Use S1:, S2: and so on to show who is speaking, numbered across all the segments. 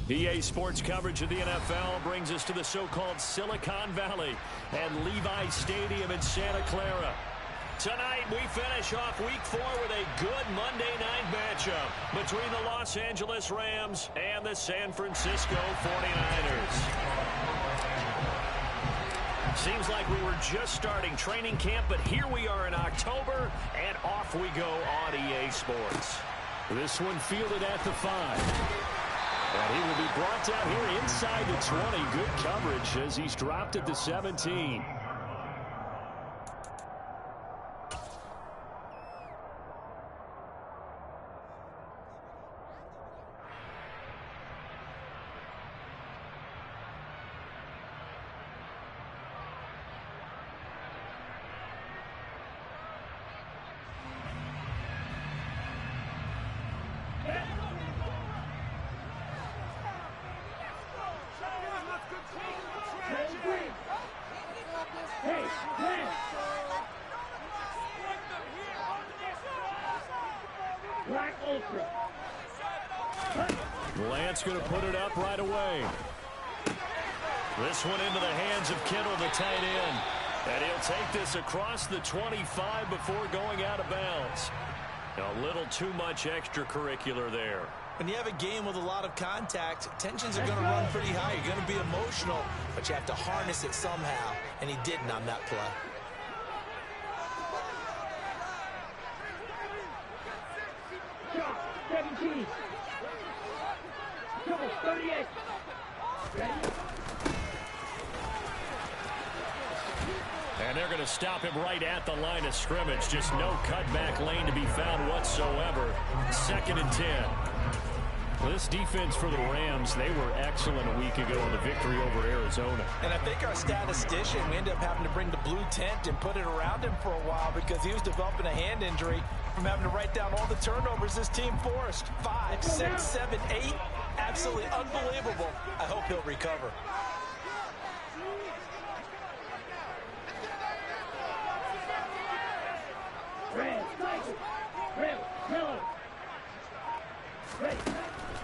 S1: EA Sports coverage of the NFL brings us to the so-called Silicon Valley and Levi Stadium in Santa Clara. Tonight, we finish off Week 4 with a good Monday night matchup between the Los Angeles Rams and the San Francisco 49ers. Seems like we were just starting training camp, but here we are in October, and off we go on EA Sports. This one fielded at the 5. And he will be brought down here inside the 20. Good coverage as he's dropped at the 17. Lance going to put it up right away. This one into the hands of Kittle, the tight end. And he'll take this across the 25 before going out of bounds. A little too much extracurricular there.
S2: When you have a game with a lot of contact, tensions are going to run pretty high. You're going to be emotional, but you have to harness it somehow. And he didn't on that play.
S1: And they're going to stop him right at the line of scrimmage. Just no cutback lane to be found whatsoever. 2nd and 10. This defense for the Rams, they were excellent a week ago in the victory over Arizona.
S2: And I think our statistician, we ended up having to bring the blue tent and put it around him for a while because he was developing a hand injury from having to write down all the turnovers this team forced. 5, 6, 7, 8. Absolutely unbelievable. I hope he'll recover.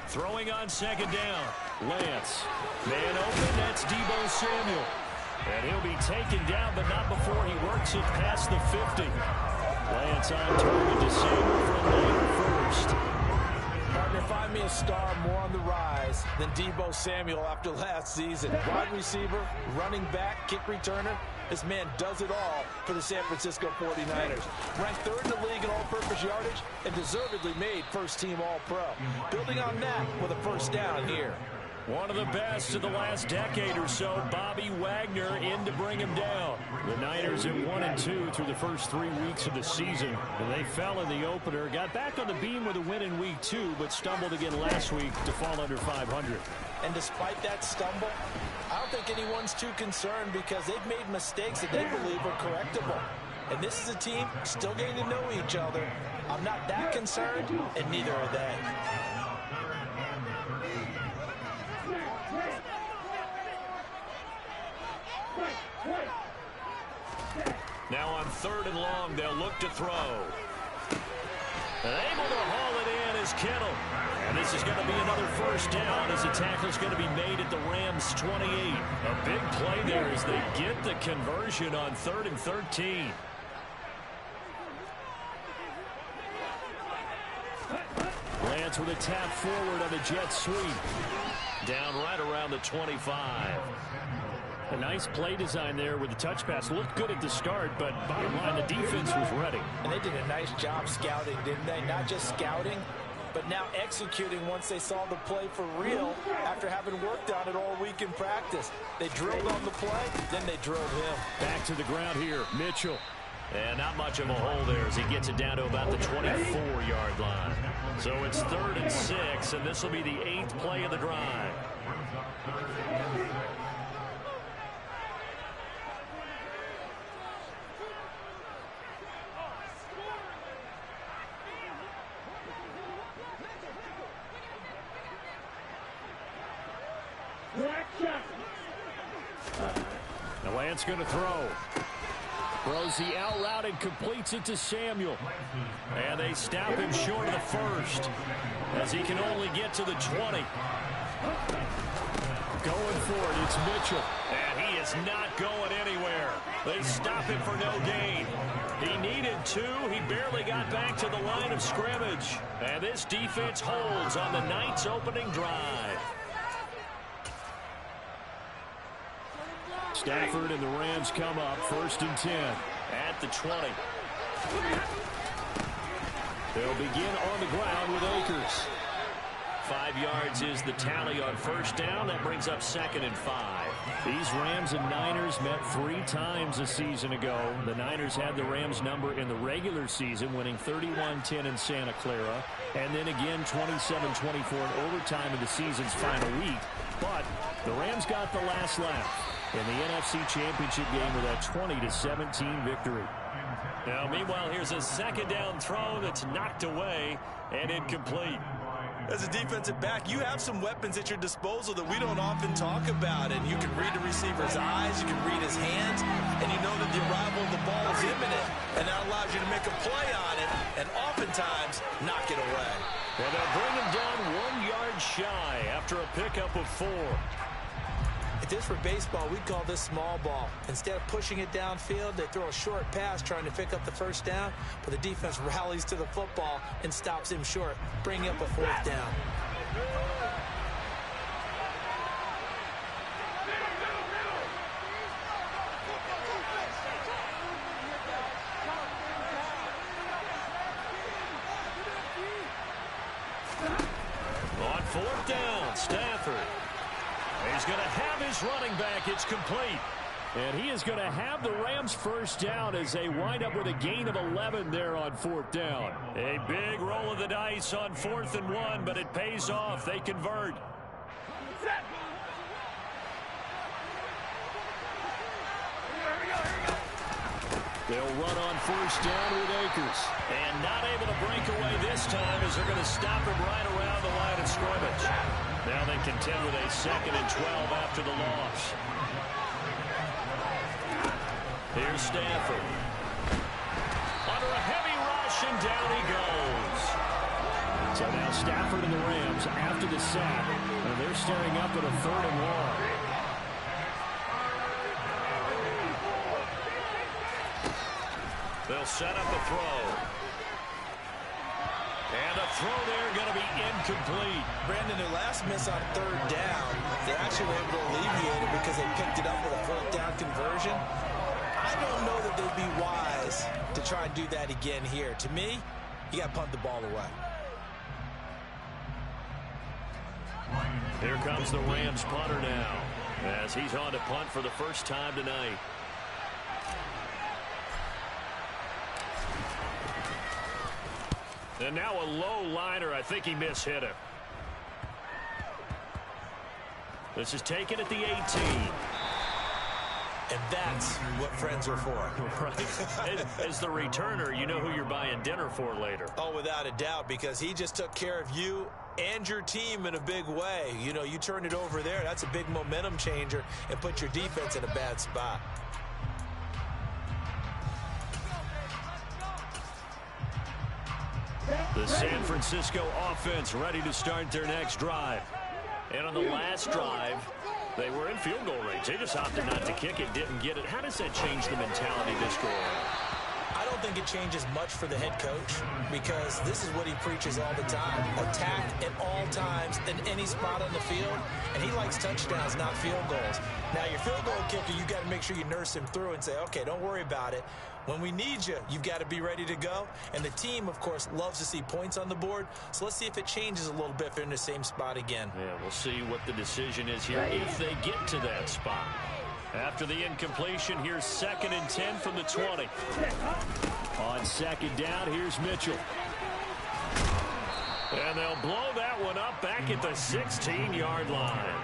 S1: Throwing on 2nd down. Lance. Man open, that's Deebo Samuel. And he'll be taken down, but not before he works it past the 50. Lance on target to Samuel for a Niner first.
S2: Partner, find me a star more on the rise than Deebo Samuel after last season. Wide receiver, running back, kick returner. This man does it all for the San Francisco 49ers. Ranked 3rd in the league in all-purpose yardage and deservedly made first-team All-Pro. Building on that with a first down here.
S1: One of the best of the last decade or so, Bobby Wagner in to bring him down. The Niners at 1-2 through the first 3 weeks of the season. And they fell in the opener, got back on the beam with a win in week 2, but stumbled again last week to fall under 500.
S2: And despite that stumble, I don't think anyone's too concerned because they've made mistakes that they believe are correctable. And this is a team still getting to know each other. I'm not that concerned, and neither are they.
S1: Now on 3rd and long, they'll look to throw. And able to haul it in is Kittle. And this is going to be another first down as the tackle is going to be made at the Rams' 28. A big play there as they get the conversion on 3rd and 13. Lance with a tap forward on the jet sweep. Down right around the 25. A nice play design there with the touch pass. Looked good at the start, but bottom line, the defense was ready.
S2: And they did a nice job scouting, didn't they? Not just scouting, but now executing once they saw the play for real after having worked on it all week in practice. They drilled on the play, then they drilled him.
S1: Back to the ground here, Mitchell. And not much of a hole there as he gets it down to about the 24-yard line. So it's 3rd and 6, and this will be the 8th play of the drive. Now Lance going to throw. Throws the out route and completes it to Samuel. And they stop him short of the first as he can only get to the 20. Going for it, it's Mitchell. And he is not going anywhere. They stop him for no gain. He needed 2. He barely got back to the line of scrimmage. And this defense holds on the Knights' opening drive. Stafford and the Rams come up 1st and 10 at the 20. They'll begin on the ground with Akers. 5 yards is the tally on 1st down. That brings up 2nd and 5. These Rams and Niners met 3 times a season ago. The Niners had the Rams number in the regular season, winning 31-10 in Santa Clara, and then again 27-24 in overtime in the season's final week. But the Rams got the last laugh in the NFC Championship game with a 20-17 victory. Now, meanwhile, here's a 2nd down throw that's knocked away and incomplete.
S2: As a defensive back, you have some weapons at your disposal that we don't often talk about. And you can read the receiver's eyes, you can read his hands, and you know that the arrival of the ball is imminent. And that allows you to make a play on it and oftentimes knock it away.
S1: Well, they'll bring him down 1 yard shy after a pickup of 4.
S2: If this were baseball, we'd call this small ball. Instead of pushing it downfield, they throw a short pass trying to pick up the 1st down, but the defense rallies to the football and stops him short, bringing up a 4th down.
S1: On 4th down, Stafford. He's going to have his running back. It's complete. And he is going to have the Rams' 1st down as they wind up with a gain of 11 there on 4th down. A big roll of the dice on 4th and 1, but it pays off. They convert. They'll run on 1st down with Akers. And not able to break away this time as they're going to stop him right around the line of scrimmage. Now they contend with a 2nd and 12 after the loss. Here's Stafford. Under a heavy rush, and down he goes. So now Stafford and the Rams after the sack, and they're staring up at a 3rd and 1. They'll set up a throw. And a throw there going to be incomplete.
S2: Brandon, their last miss on 3rd down, they actually were able to alleviate it because they picked it up with a 4th down conversion. I don't know that they'd be wise to try and do that again here. To me, you got to punt the ball away.
S1: Here comes the Rams punter now as he's on to punt for the first time tonight. And now a low liner. I think he mishit him. This is taken at the 18.
S2: And that's what friends are for.
S1: Right. As the returner, you know who you're buying dinner for later.
S2: Oh, without a doubt, because he just took care of you and your team in a big way. You know, you turned it over there. That's a big momentum changer and put your defense in a bad spot.
S1: The San Francisco offense ready to start their next drive. And on the last drive, they were in field goal range. They just opted not to kick it, didn't get it. How does that change the mentality this go around?
S2: I don't think it changes much for the head coach because this is what he preaches all the time. Attack at all times in any spot on the field, and he likes touchdowns, not field goals. Now, your field goal kicker, you got to make sure you nurse him through and say, okay, don't worry about it. When we need you, you've got to be ready to go. And the team, of course, loves to see points on the board. So let's see if it changes a little bit if they're in the same spot again.
S1: Yeah, we'll see what the decision is here if they get to that spot. After the incompletion, here's 2nd and 10 from the 20. On 2nd down, here's Mitchell. And they'll blow that one up back at the 16-yard line.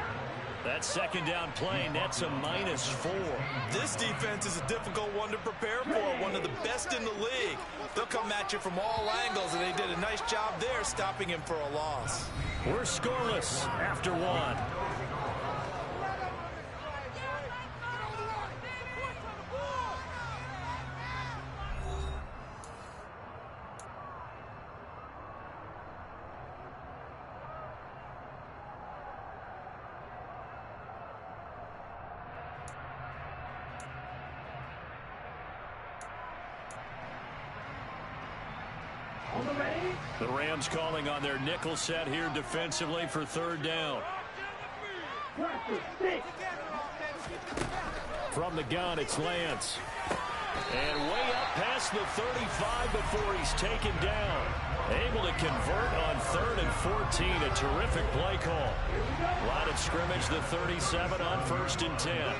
S1: That 2nd down play nets a -4.
S2: This defense is a difficult one to prepare for, one of the best in the league. They'll come at you from all angles, and they did a nice job there stopping him for a loss.
S1: We're scoreless after 1. The Rams calling on their nickel set here defensively for third down. From the gun, it's Lance. And way up past the 35 before he's taken down. Able to convert on 3rd and 14. A terrific play call. Line of scrimmage, the 37 on 1st and 10.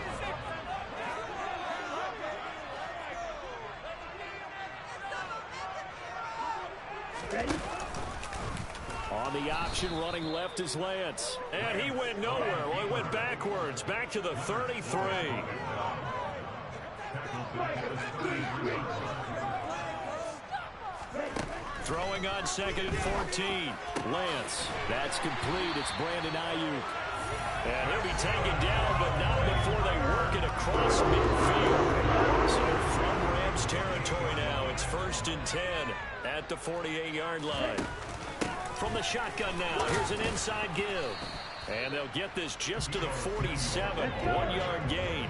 S1: On the option, running left is Lance. And he went nowhere. Well, he went backwards, back to the 33. Throwing on 2nd and 14. Lance. That's complete. It's Brandon Ayuk. And he'll be taken down, but not before they work it across midfield. So from Rams territory now, it's 1st and 10 at the 48-yard line. From the shotgun now, here's an inside give. And they'll get this just to the 47, 1-yard gain.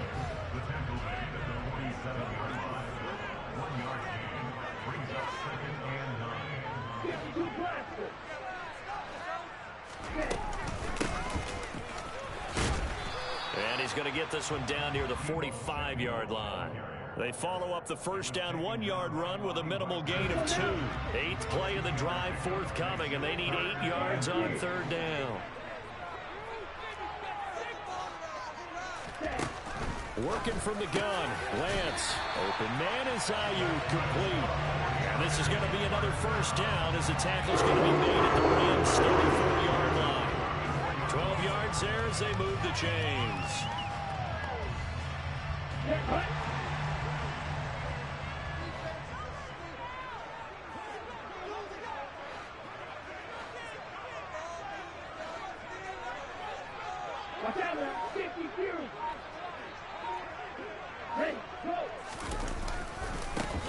S1: And he's going to get this one down near the 45-yard line. They follow up the first down 1-yard run with a minimal gain of 2. 8th play of the drive forthcoming, and they need 8 yards on 3rd down. Working from the gun, Lance. Open man is Ayuk, complete. And this is going to be another first down as the tackle's going to be made at the Rams' 34-yard line. 12 yards there as they move the chains.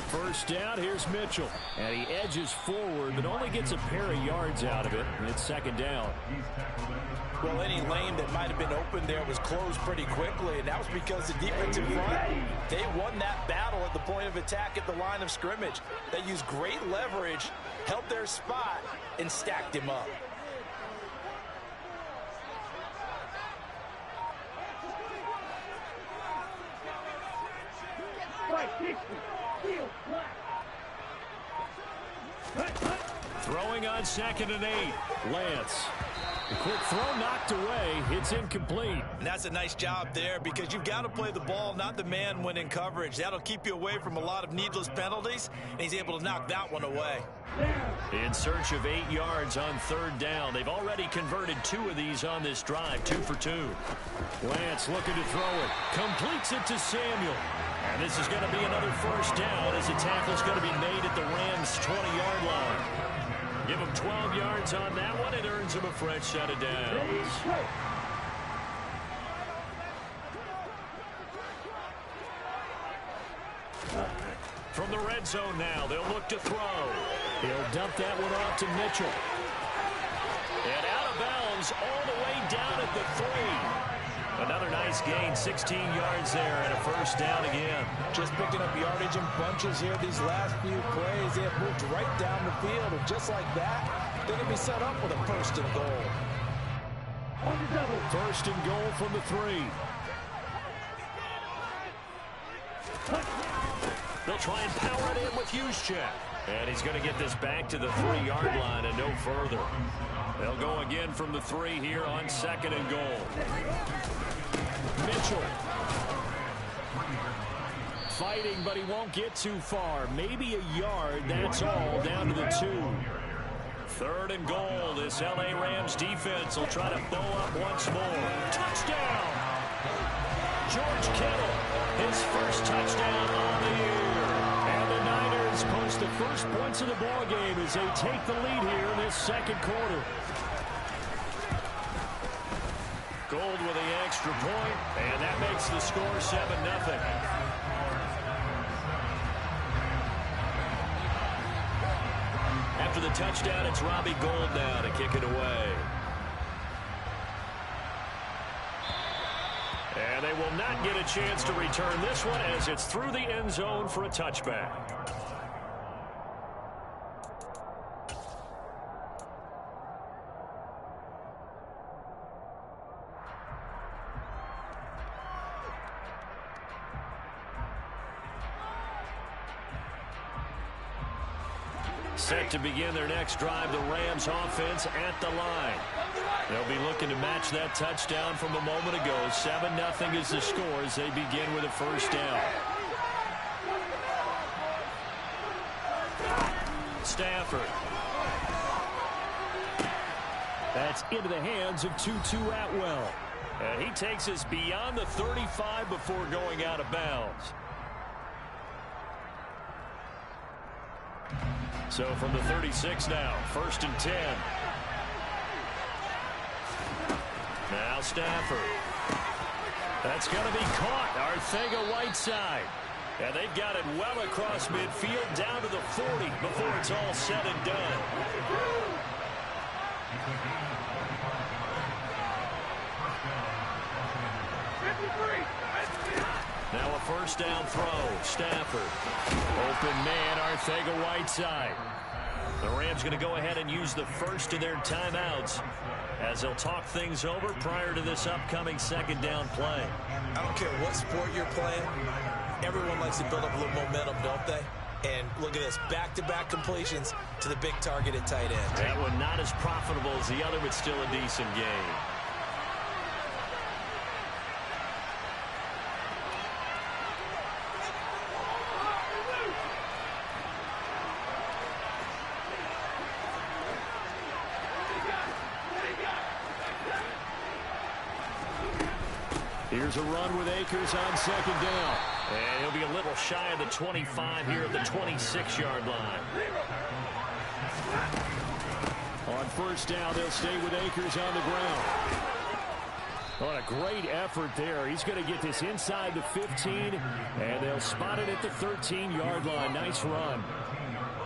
S1: First down, here's Mitchell. And he edges forward, but only gets a pair of yards out of it. And it's 2nd down.
S2: Well, any lane that might have been open there was closed pretty quickly, and that was because the defensive front, they won that battle at the point of attack at the line of scrimmage. They used great leverage, held their spot, and stacked him up.
S1: Throwing on 2nd and 8. Lance. The quick throw knocked away. It's incomplete.
S2: And that's a nice job there because you've got to play the ball, not the man when in coverage. That'll keep you away from a lot of needless penalties, and he's able to knock that one away.
S1: In search of 8 yards on 3rd down. They've already converted 2 of these on this drive, 2 for 2. Lance looking to throw it. Completes it to Samuel. And this is going to be another first down as the tackle's going to be made at the Rams' 20-yard line. Give him 12 yards on that one. It earns him a fresh set of downs. From the red zone now, they'll look to throw. He'll dump that one off to Mitchell. And out of bounds all the way down at the 3. Another nice gain, 16 yards there, and a first down again.
S2: Just picking up yardage in bunches here these last few plays. They have moved right down the field, and just like that, they're going to be set up with a 1st and goal.
S1: 1st and goal from the 3. They'll try and power it in with Juszczyk. And he's going to get this back to the 3-yard line and no further. They'll go again from the 3 here on 2nd and goal. Mitchell. Fighting, but he won't get too far. Maybe a yard, that's all, down to the 2. 3rd and goal. This L.A. Rams defense will try to bow up once more. Touchdown! George Kittle, his first touchdown on the year. And the Niners post the first points of the ball game as they take the lead here in this 2nd quarter. Gold with the extra point, and that makes the score 7-0. After the touchdown, it's Robbie Gould now to kick it away. And they will not get a chance to return this one as it's through the end zone for a touchback. Set to begin their next drive, the Rams offense at the line. They'll be looking to match that touchdown from a moment ago. 7-0 is the score as they begin with a first down. Stafford. That's into the hands of Tutu Atwell. And he takes us beyond the 35 before going out of bounds. So from the 36 now, 1st and 10. Now Stafford. That's going to be caught. Arcega-Whiteside. And they've got it well across midfield down to the 40 before it's all said and done. Now a first down throw. Stafford. Open man, Arcega-Whiteside. The Rams going to go ahead and use the first of their timeouts as they'll talk things over prior to this upcoming second down play.
S2: I don't care what sport you're playing. Everyone likes to build up a little momentum, don't they? And look at this, back-to-back completions to the big target at tight end.
S1: That one not as profitable as the other, but still a decent game. Here's a run with Akers on second down. And he'll be a little shy of the 25 here at the 26-yard line. On first down, they'll stay with Akers on the ground. What a great effort there. He's going to get this inside the 15, and they'll spot it at the 13-yard line. Nice run.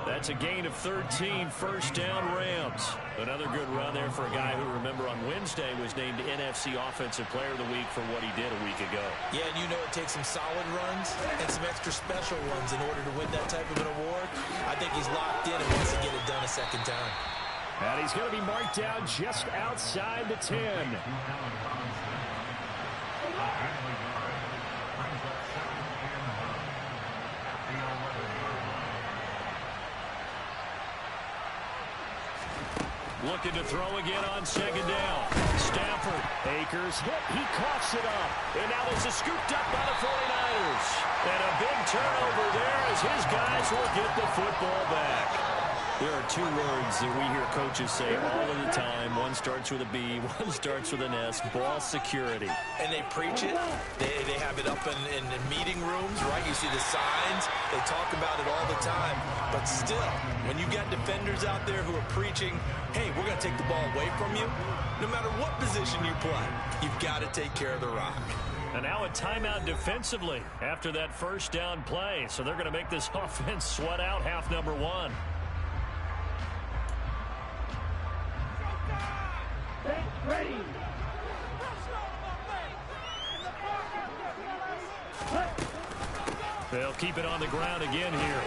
S1: That's a gain of 13, first down Rams. Another good run there for a guy who, remember, on Wednesday was named NFC Offensive Player of the Week for what he did a week ago.
S2: Yeah, and you know it takes some solid runs and some extra special ones in order to win that type of an award. I think he's locked in and wants to get it done a second time.
S1: And he's going to be marked down just outside the 10. Looking to throw again on second down. Stafford. Akers hit. He coughs it up. And now this is scooped up by the 49ers. And a big turnover there as his guys will get the football back. There are two words that we hear coaches say all of the time. One starts with a B, one starts with an S. Ball security.
S2: And they preach it. They have it up in meeting rooms, right? You see the signs. They talk about it all the time. But still, when you got defenders out there who are preaching, hey, we're going to take the ball away from you, no matter what position you play, you've got to take care of the rock.
S1: And now a timeout defensively after that first down play. So they're going to make this offense sweat out half number one.
S3: Ready.
S1: They'll keep it on the ground again here.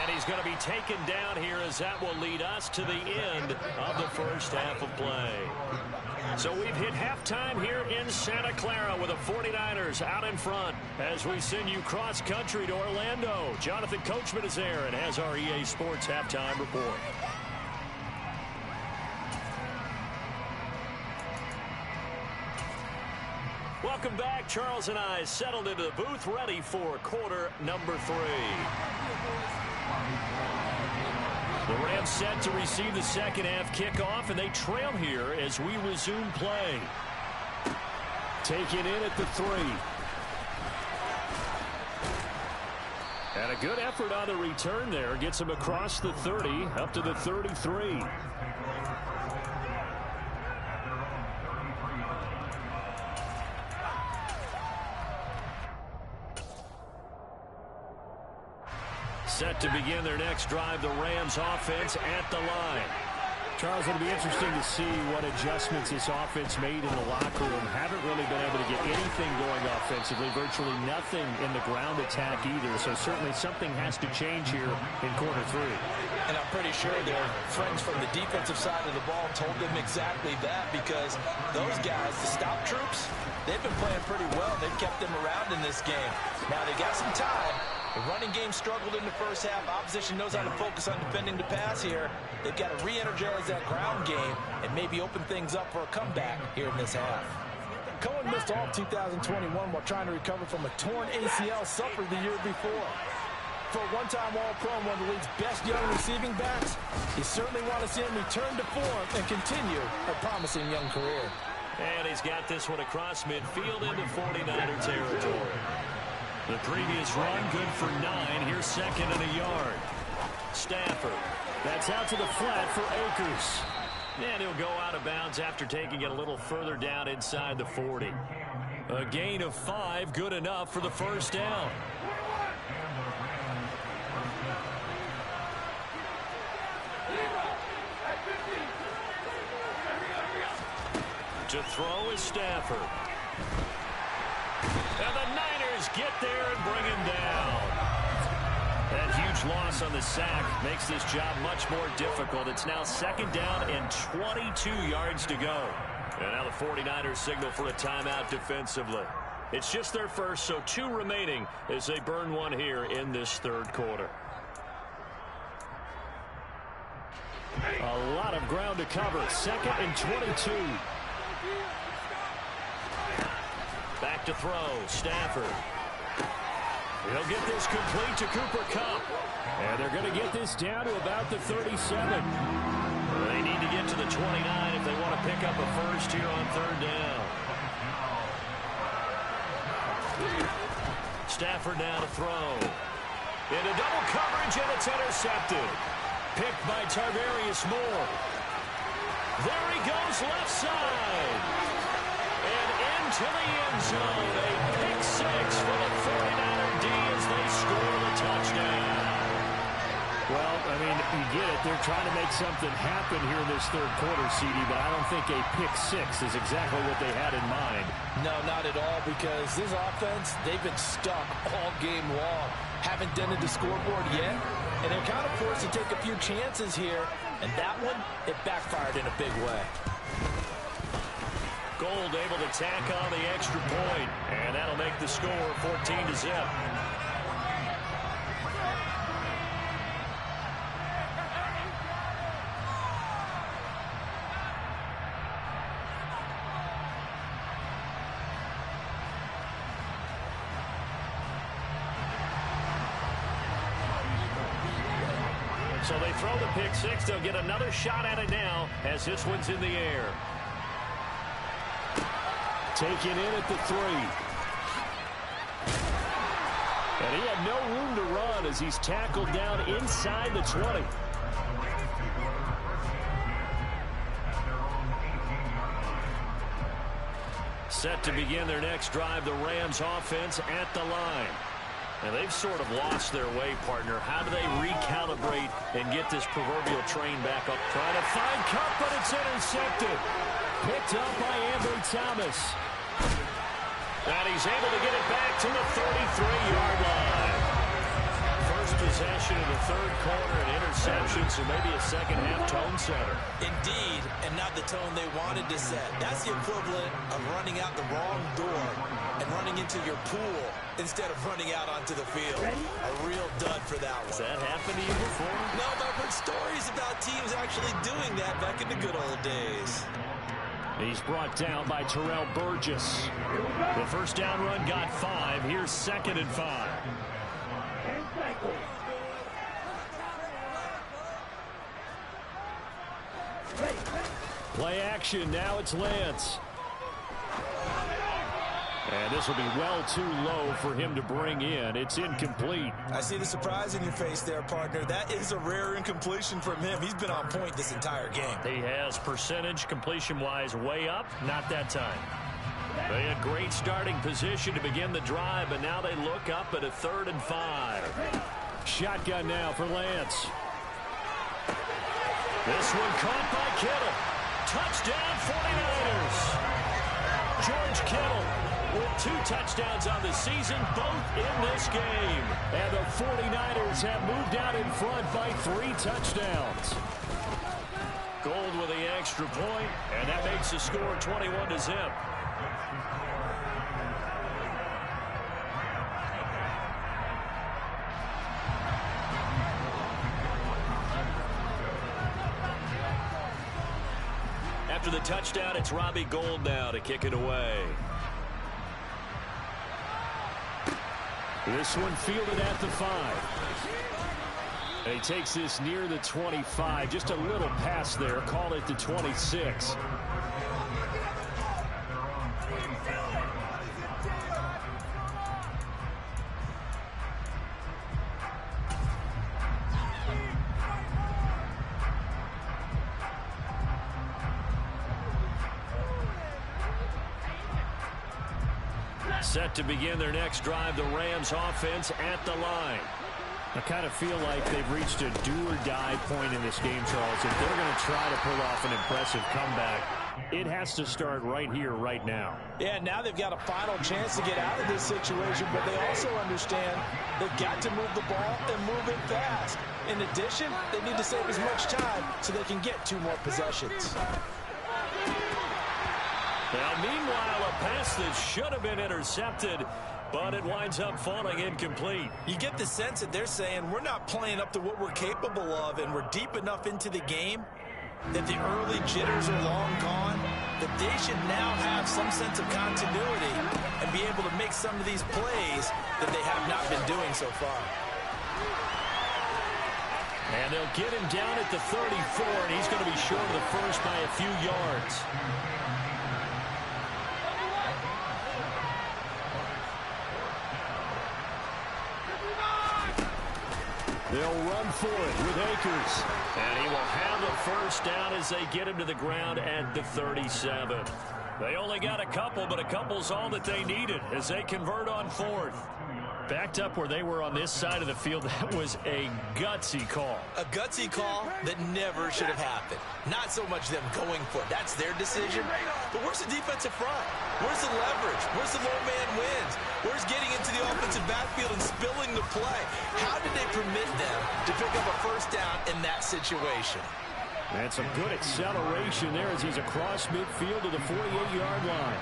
S1: And he's going to be taken down here as that will lead us to the end of the first half of play. So we've hit halftime here in Santa Clara with the 49ers out in front as we send you cross country to Orlando. Jonathan Coachman is there and has our EA Sports halftime report. Welcome back. Charles and I settled into the booth ready for quarter number 3. The Rams set to receive the second half kickoff, and they trail here as we resume play. Taken in at the 3. And a good effort on the return there. Gets him across the 30 up to the 33. Set to begin their next drive, the Rams offense at the line.
S3: Charles, it'll be interesting to see what adjustments this offense made in the locker room. Haven't really been able to get anything going offensively, virtually nothing in the ground attack either. So certainly something has to change here in quarter 3.
S2: And I'm pretty sure their friends from the defensive side of the ball told them exactly that, because those guys, the stop troops, they've been playing pretty well. They've kept them around in this game. Now they got some time, The running game struggled in the first half. Opposition knows how to focus on defending the pass here. They've got to re-energize that ground game and maybe open things up for a comeback here in this half. Cohen missed all 2021 while trying to recover from a torn ACL suffered the year before. For a one-time All-Pro and one of the league's best young receiving backs, you certainly want to see him return to form and continue a promising young career.
S1: And he's got this one across midfield into 49er territory. The previous run, good for 9. Here's second and a yard. Stafford. That's out to the flat for Akers. And he'll go out of bounds after taking it a little further down inside the 40. A gain of 5, good enough for the first down. To throw is Stafford. And the Niners get there and bring him down. That huge loss on the sack makes this job much more difficult. It's now second down and 22 yards to go. And now the 49ers signal for a timeout defensively. It's just their first, so 2 remaining as they burn one here in this third quarter. A lot of ground to cover. Second and 22. Back to throw. Stafford. He'll get this complete to Cooper Kupp. And they're going to get this down to about the 37. They need to get to the 29 if they want to pick up a first here on third down. Stafford now to throw. Into double coverage, and it's intercepted. Picked by Tarvarius Moore. There he goes, left side. And into the end zone. A pick 6 for the 49er D as they score the touchdown.
S3: Well, I mean, you get it. They're trying to make something happen here in this third quarter, CD, but I don't think a pick 6 is exactly what they had in mind.
S2: No, not at all, because this offense, they've been stuck all game long. Haven't dented the scoreboard yet, and they're kind of forced to take a few chances here, and that one, it backfired in a big way.
S1: Gold able to tack on the extra point, and that'll make the score 14-0. So they throw the pick 6. They'll get another shot at it now as this one's in the air.
S3: Taken in at the 3. And he had no room to run as he's tackled down inside the 20.
S1: Set to begin their next drive, the Rams offense at the line. And they've sort of lost their way, partner. How do they recalibrate and get this proverbial train back up? Trying to find Kupp, but it's intercepted.
S3: Picked up by Ambry Thomas.
S1: And he's able to get it back to the 33-yard line. First possession of the third quarter, an interception, so maybe a second-half tone setter.
S2: Indeed, and not the tone they wanted to set. That's the equivalent of running out the wrong door and running into your pool instead of running out onto the field. A real dud for that one.
S1: Has that happened to you before?
S2: No, but I've heard stories about teams actually doing that back in the good old days.
S3: He's brought down by Terrell Burgess.
S1: The first down run got 5. Here's second and 5.
S3: Play action. Now it's Lance. And this will be well too low for him to bring in. It's incomplete.
S2: I see the surprise in your face there, partner. That is a rare incompletion from him. He's been on point this entire game.
S1: He has percentage completion-wise way up. Not that time. They had great starting position to begin the drive, but now they look up at a 3rd and 5.
S3: Shotgun now for Lance.
S1: This one caught by Kittle. Touchdown 49ers. George Kittle with 2 touchdowns on the season, both in this game.
S3: And the 49ers have moved out in front by 3 touchdowns.
S1: Gold with the extra point, and that makes the score 21-0. After the touchdown, it's Robbie Gould now to kick it away.
S3: This one fielded at the 5. And he takes this near the 25. Just a little pass there. Call it the 26.
S1: Set to begin their next drive, the Rams offense at the line.
S3: I kind of feel like they've reached a do-or-die point in this game, Charles. If they're going to try to pull off an impressive comeback, it has to start right here, right now.
S2: Yeah, now they've got a final chance to get out of this situation, but they also understand they've got to move the ball and move it fast. In addition, they need to save as much time so they can get 2 more possessions.
S1: Now, meanwhile, a pass that should have been intercepted, but it winds up falling incomplete.
S2: You get the sense that they're saying we're not playing up to what we're capable of, and we're deep enough into the game that the early jitters are long gone, that they should now have some sense of continuity and be able to make some of these plays that they have not been doing so far.
S1: And they'll get him down at the 34, and he's going to be short of the first by a few yards. They'll run for it with Akers. And he will have a first down as they get him to the ground at the 37. They only got a couple, but a couple's all that they needed as they convert on 4th. Backed up where they were on this side of the field, that was a gutsy call.
S2: A gutsy call that never should have happened. Not so much them going for it. That's their decision. But where's the defensive front? Where's the leverage? Where's the low man wins? Where's getting into the offensive backfield and spilling the play? How did they permit them to pick up a first down in that situation?
S3: And some good acceleration there as he's across midfield to the 48-yard line.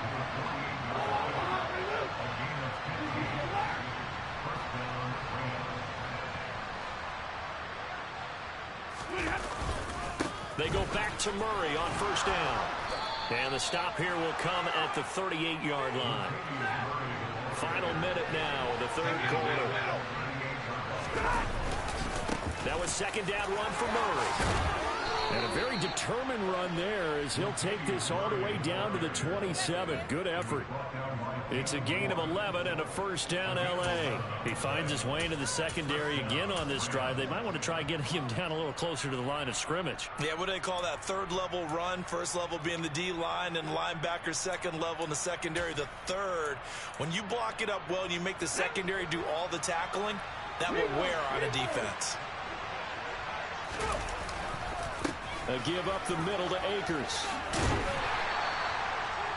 S1: They go back to Murray on first down. And the stop here will come at the 38-yard line. Final minute now of the 3rd quarter. That was 2nd down run for Murray. And a very determined run there as he'll take this all the way down to the 27. Good effort. It's a gain of 11 and a first down L.A. He finds his way into the secondary again on this drive. They might want to try getting him down a little closer to the line of scrimmage.
S2: Yeah, what do they call that? 3rd level run. 1st level being the D-line and linebacker. 2nd level in the secondary, the 3rd. When you block it up well and you make the secondary do all the tackling, that will wear on a defense.
S1: A give up the middle to Akers.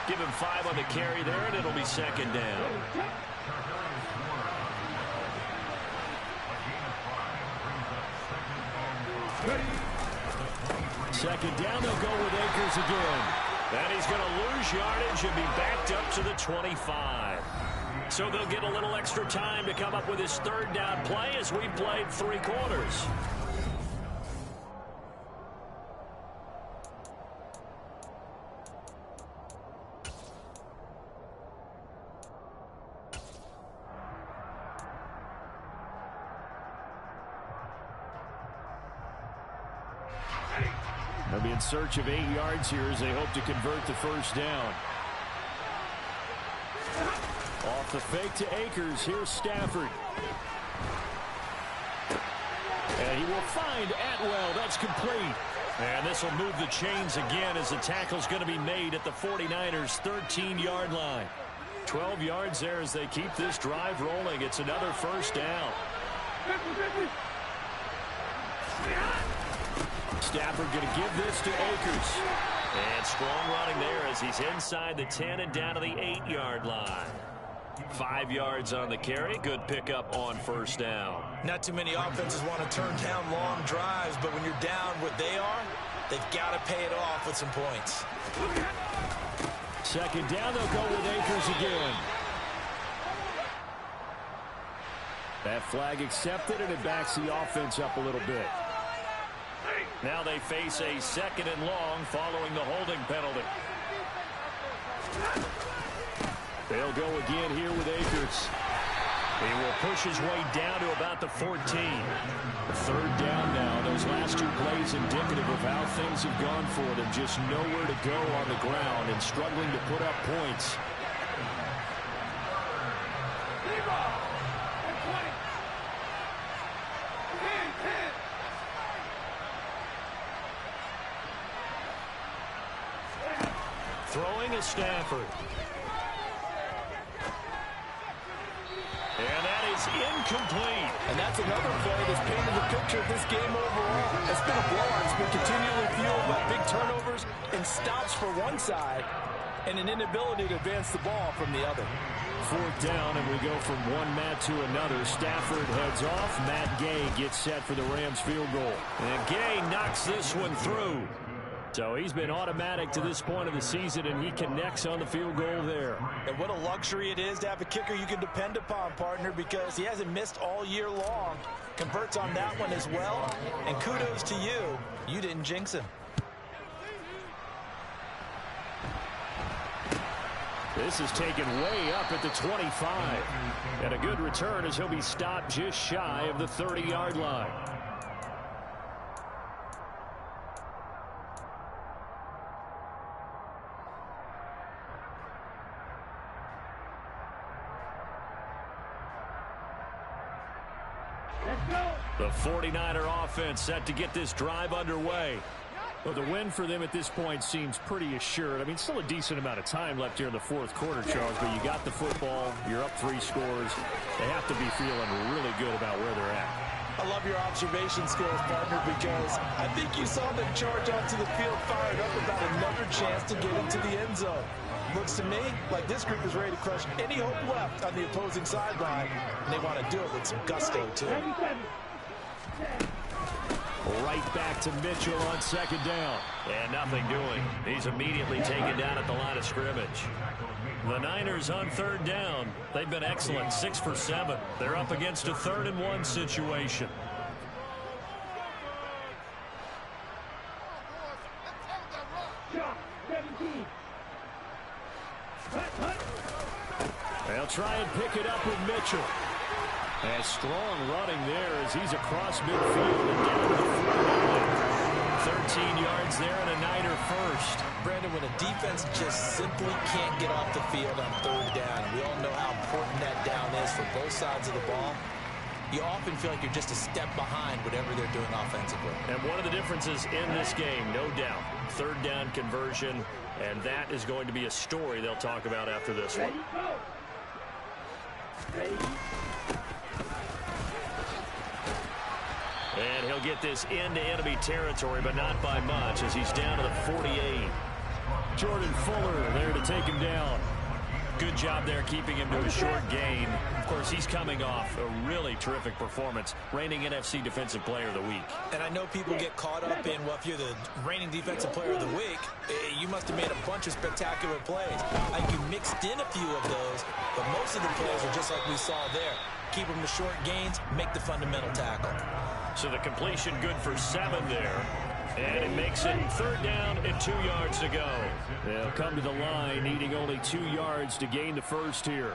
S1: Give him 5 on the carry there, and it'll be 2nd down. Second down, they'll go with Akers again. And he's going to lose yardage and be backed up to the 25. So they'll get a little extra time to come up with his 3rd down play as we played 3 quarters.
S3: They'll be in search of 8 yards here as they hope to convert the first down. Off the fake to Akers. Here's Stafford. And he will find Atwell. That's complete. And this will move the chains again as the tackle's going to be made at the 49ers' 13-yard line. 12 yards there as they keep this drive rolling. It's another first down. Stafford going to give this to Akers.
S1: And strong running there as he's inside the 10 and down to the 8-yard line. 5 yards on the carry. Good pickup on first down.
S2: Not too many offenses want to turn down long drives, but when you're down what they are, they've got to pay it off with some points.
S3: Second down, they'll go with Akers again. That flag accepted, and it backs the offense up a little bit.
S1: Now they face a 2nd and long following the holding penalty. They'll go again here with Akers. He will push his way down to about the 14. 3rd down now. Those last 2 plays indicative of how things have gone for them. Just nowhere to go on the ground and struggling to put up points. Throwing is Stafford. And that is incomplete.
S2: And that's another play that's painted the picture of this game overall. It's been a blowout. It's been continually fueled by big turnovers and stops for one side and an inability to advance the ball from the other.
S3: 4th down, and we go from one Matt to another. Stafford heads off. Matt Gay gets set for the Rams field goal.
S1: And Gay knocks this one through.
S3: So he's been automatic to this point of the season, and he connects on the field goal there.
S2: And what a luxury it is to have a kicker you can depend upon, partner, because he hasn't missed all year long. Converts on that one as well. And kudos to you. You didn't jinx him.
S3: This is taken way up at the 25. And a good return as he'll be stopped just shy of the 30-yard line.
S1: The 49er offense set to get this drive underway.
S3: Well, the win for them at this point seems pretty assured. I mean, still a decent amount of time left here in the 4th quarter, Charles, but you got the football, you're up 3 scores. They have to be feeling really good about where they're at.
S2: I love your observation skills, partner, because I think you saw them charge onto the field fired up about another chance to get into the end zone. Looks to me like this group is ready to crush any hope left on the opposing sideline, and they want to do it with some gusto, too.
S3: Right back to Mitchell on 2nd down.
S1: And nothing doing. He's immediately taken down at the line of scrimmage. The Niners on 3rd down. They've been excellent, 6 for 7. They're up against a 3rd and 1 situation.
S3: They'll try and pick it up with Mitchell. And strong running there as he's across midfield and down to the 49.
S1: 13 yards there and a Niner first.
S2: Brandon, when a defense just simply can't get off the field on 3rd down, we all know how important that down is for both sides of the ball. You often feel like you're just a step behind whatever they're doing offensively.
S1: And one of the differences in this game, no doubt, 3rd down conversion, and that is going to be a story they'll talk about after this one. And he'll get this into enemy territory, but not by much as he's down to the 48.
S3: Jordan Fuller there to take him down.
S1: Good job there keeping him to a short gain. Of course, he's coming off a really terrific performance, reigning NFC Defensive Player of the Week.
S2: And I know people get caught up in, well, if you're the reigning Defensive Player of the Week, you must have made a bunch of spectacular plays. I think you mixed in a few of those, but most of the plays are just like we saw there. Keep them to short gains, make the fundamental tackle.
S1: So the completion good for 7 there. And it makes it 3rd down and 2 yards to go.
S3: They'll come to the line, needing only 2 yards to gain the first here.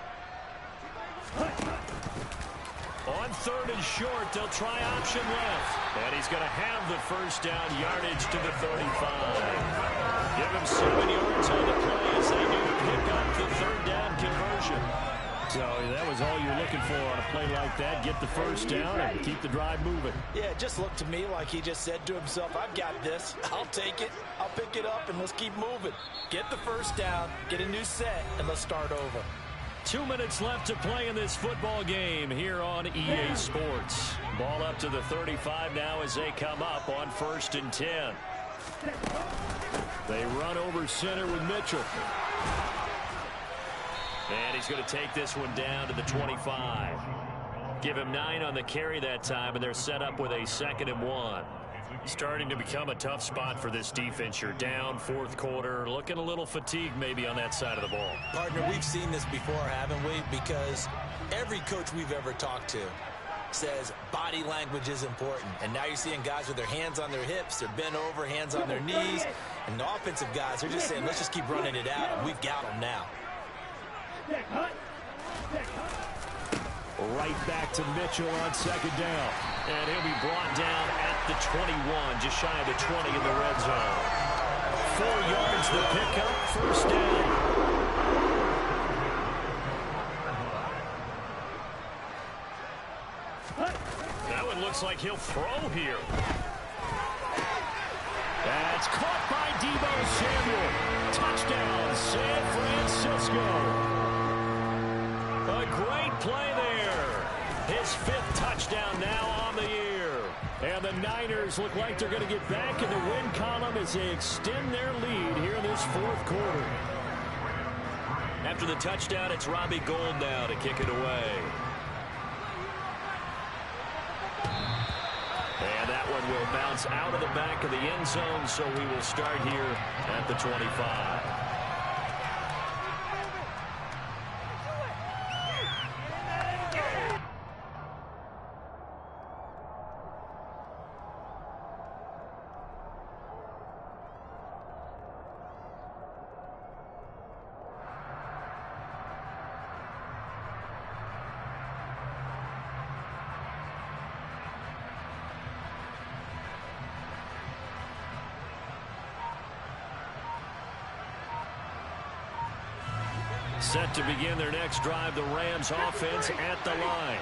S1: On 3rd and short, they'll try option left. And he's going to have the first down, yardage to the 35. Give him 7 yards on the play as they do pick up the 3rd down conversion.
S3: So that was all you're looking for on a play like that. Get the first down and keep the drive moving.
S2: Yeah, it just looked to me like he just said to himself, I've got this. I'll take it. I'll pick it up, and let's keep moving. Get the first down, get a new set, and let's start over.
S1: 2 minutes left to play in this football game here on EA Sports. Ball up to the 35 now as they come up on 1st and 10.
S3: They run over center with Mitchell.
S1: And he's going to take this one down to the 25. Give him 9 on the carry that time, and they're set up with a 2nd and 1. Starting to become a tough spot for this defense. You're down 4th quarter, looking a little fatigued maybe on that side of the ball.
S2: Partner, we've seen this before, haven't we? Because every coach we've ever talked to says body language is important. And now you're seeing guys with their hands on their hips, they're bent over, hands on their knees. And the offensive guys are just saying, let's just keep running it out, and we've got them now.
S3: Right back to Mitchell on second down. And he'll be brought down at the 21, just shy of the 20 in the red zone. 4 yards the pickup, first down. That one looks like he'll throw here. That's caught by Deebo Samuel. Touchdown, San Francisco. A great play there. His 5th touchdown now on the year. And the Niners look like they're going to get back in the win column as they extend their lead here in this 4th quarter.
S1: After the touchdown, it's Robbie Gould now to kick it away. And that one will bounce out of the back of the end zone, so we will start here at the 25. Set to begin their next drive, the Rams offense at the line.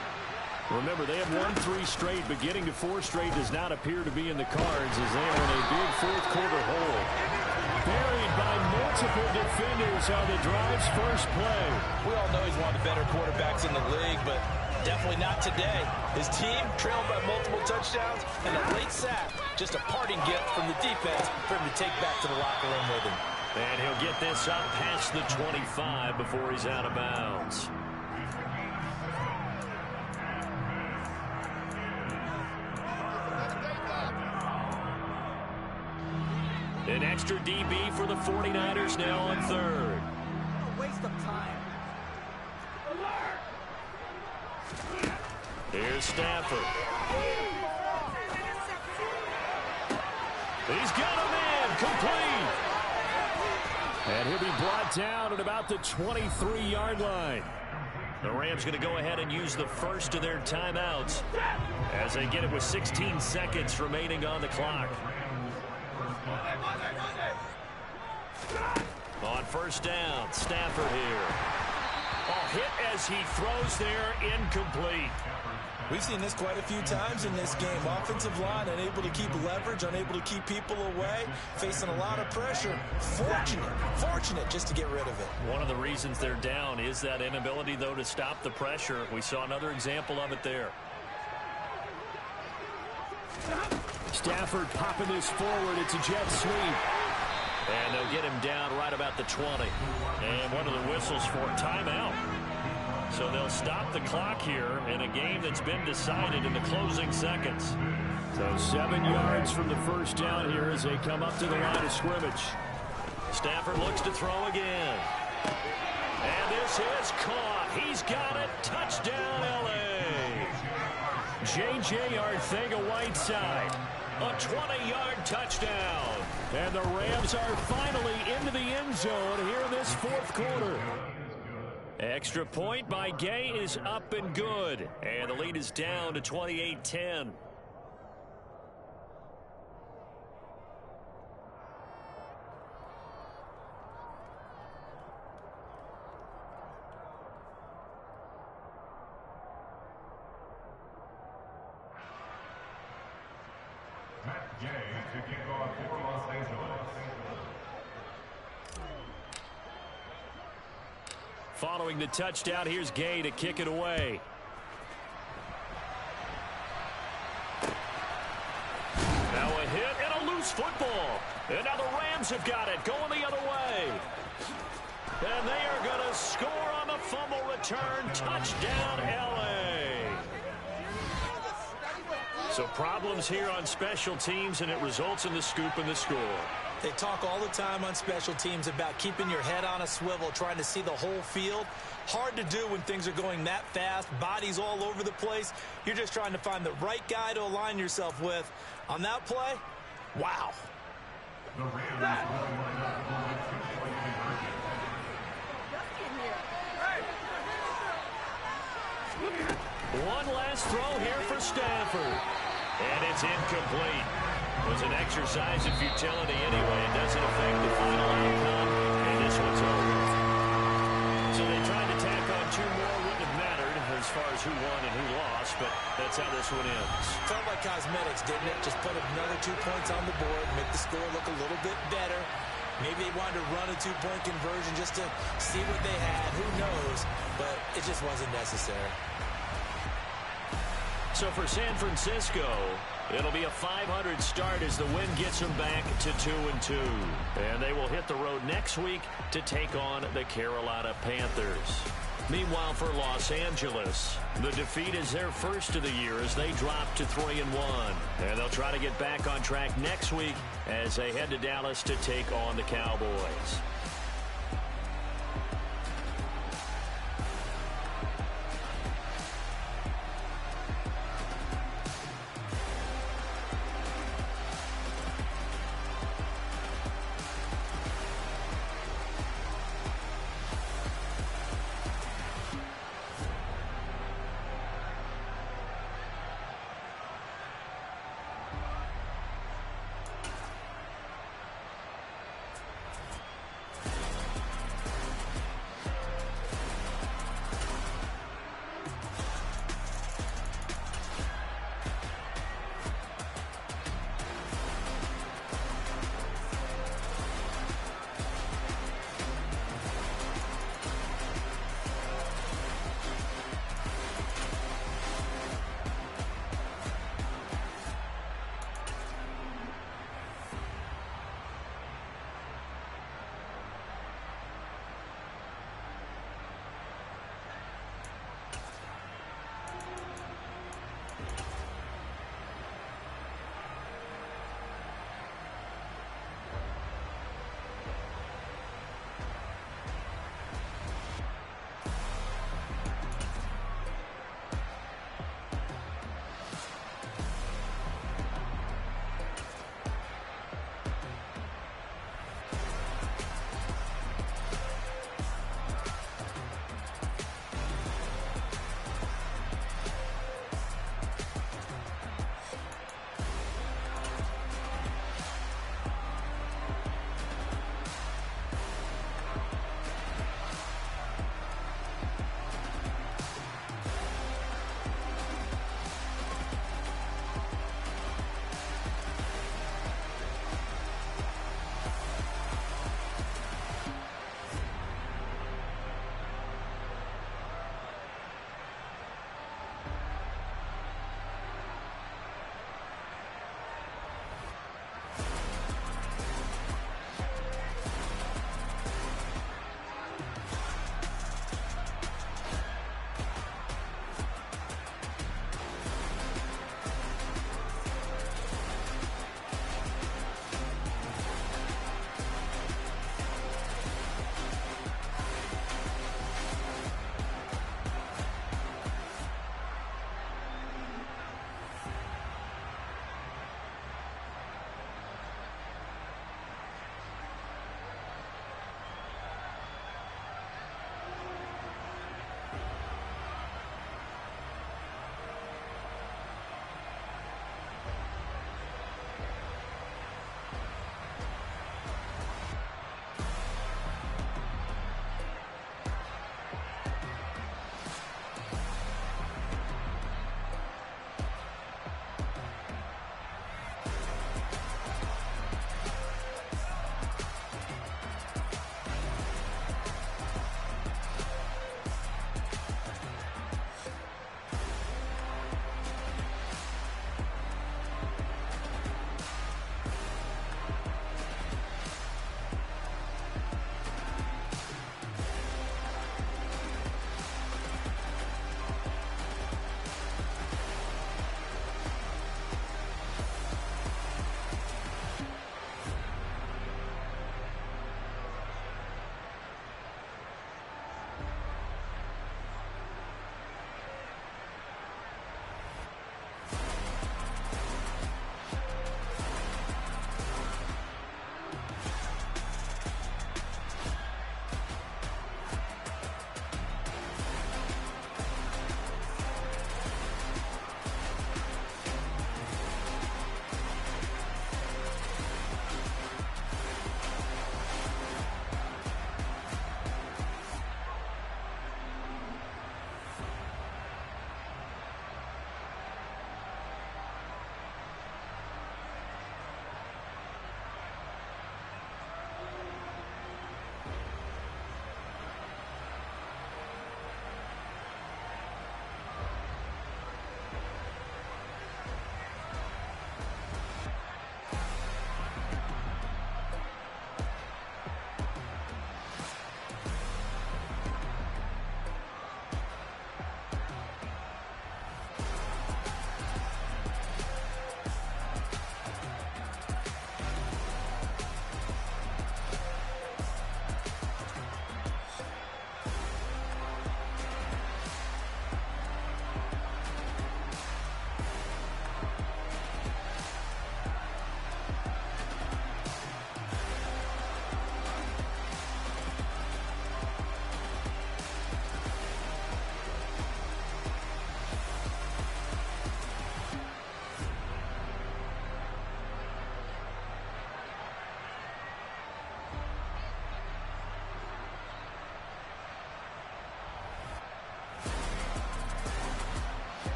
S1: Remember, they have won 3 straight, but getting to 4 straight does not appear to be in the cards as they are in a big 4th quarter hole. Buried by multiple defenders on the drive's first play.
S2: We all know he's one of the better quarterbacks in the league, but definitely not today. His team trailed by multiple touchdowns, and a late sack, just a parting gift from the defense for him to take back to the locker room with him.
S1: And he'll get this up past the 25 before he's out of bounds. An extra DB for the 49ers now on 3rd.
S4: A waste of time.
S1: Here's Stafford. He's got him in, complete. And he'll be brought down at about the 23-yard line. The Rams going to go ahead and use the first of their timeouts as they get it with 16 seconds remaining on the clock. On first down, Stafford here. Hit as he throws there, incomplete.
S2: We've seen this quite a few times in this game. Offensive line unable to keep leverage, unable to keep people away, facing a lot of pressure. Fortunate just to get rid of it.
S1: One of the reasons they're down is that inability, though, to stop the pressure. We saw another example of it there.
S3: Stafford popping this forward. It's a jet sweep.
S1: And they'll get him down right about the 20. And one of the whistles for timeout. So they'll stop the clock here in a game that's been decided in the closing seconds.
S3: So 7 yards from the first down here as they come up to the line of scrimmage.
S1: Stafford looks to throw again. And this is caught. He's got it. Touchdown, L.A. J.J. Arcega-Whiteside. A 20-yard touchdown.
S3: And the Rams are finally into the end zone here in this 4th quarter.
S1: Extra point by Gay is up and good. And the lead is down to 28-10.
S5: Gay to kick off for Los Angeles.
S1: Following the touchdown, here's Gay to kick it away. Now a hit and a loose football. And now the Rams have got it, going the other way. And they are going to score on the fumble return. Touchdown, L.A. So problems here on special teams, and it results in the scoop and the score.
S2: They talk all the time on special teams about keeping your head on a swivel, trying to see the whole field. Hard to do when things are going that fast, bodies all over the place. You're just trying to find the right guy to align yourself with. On that play, wow.
S5: The Rams really lined up for a 2-point conversion.
S1: One last throw here for Stafford. And it's incomplete. It was an exercise in futility anyway. It doesn't affect the final outcome. And this one's over. So they tried to tack on two more. Wouldn't have mattered as far as who won and who lost. But that's how this one ends.
S2: Felt like cosmetics, didn't it? Just put another 2 points on the board, make the score look a little bit better. Maybe they wanted to run a 2-point conversion just to see what they had. Who knows? But it just wasn't necessary.
S1: So for San Francisco, it'll be a 500 start as the win gets them back to 2-2. And they will hit the road next week to take on the Carolina Panthers. Meanwhile, for Los Angeles, the defeat is their first of the year as they drop to 3-1. And they'll try to get back on track next week as they head to Dallas to take on the Cowboys.